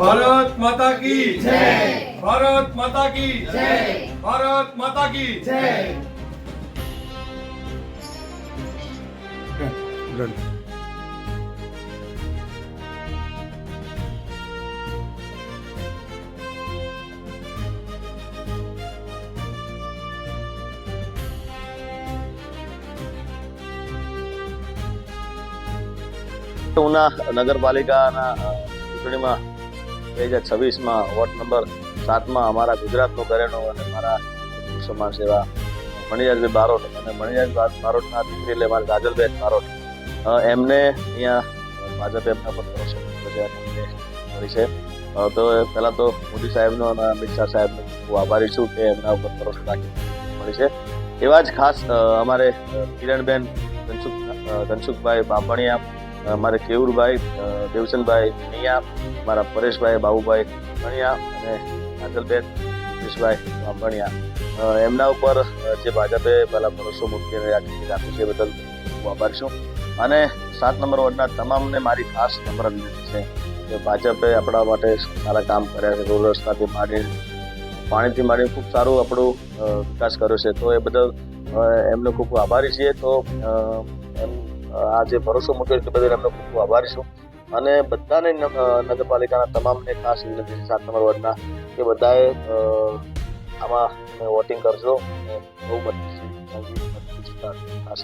भारत माता की जय। भारत माता की जय। भारत माता की जय। ઉના નગરપાલિકાના ચૂંટણીમાં 2026માં વોર્ડ નંબર 7માં અમારા ગુજરાતનું ઘરેણું અને મારા સમાજ સેવા મણિયારભાઈ બારોટ અને મણિયારભાઈ બારોટના દીકરી એટલે મારા કાજલબેન બારોટ એમને અહીંયા ભાજપે એમના પર ભરોસો મૂક્યો છે તો પહેલાં તો મોદી સાહેબનો અને અમિત શાહ સાહેબનો હું આભારી છું કે એમના ઉપર ભરોસો રાખી મળી છે. એવા જ ખાસ અમારે કિરણબેન ધનસુખભાઈ બાંભણિયા, અમારે કેવુરભાઈ દેવચંદભાઈ મણિયા, મારા પરેશભાઈ બાબુભાઈ મણિયા અને કાજલબેન દિનેશભાઈ બાંભણિયા એમના ઉપર જે ભાજપે પહેલાં ભરોસો મૂકીને રાખ્યું છે એ બદલ હું આભાર છું. અને 7 નંબર વોર્ડના તમામને મારી ખાસ નમ્ર વિનંતી છે કે ભાજપે આપણા માટે સારા કામ કર્યા છે. રોડ રસ્તાથી માંડી પાણીથી માંડી ખૂબ સારું આપણું વિકાસ કર્યો છે, તો એ બદલ એમનો ખૂબ આભારી છીએ. તો આ જે ભરોસો મૂક્યો તે બદલ એમનો ખૂબ આભારી છું. અને બધાને નગરપાલિકાના તમામને ખાસ વિનંતી છે 7 નંબર વોર્ડના કે બધાએ આમાં વોટિંગ કરજો અને બહુ મત ખાસ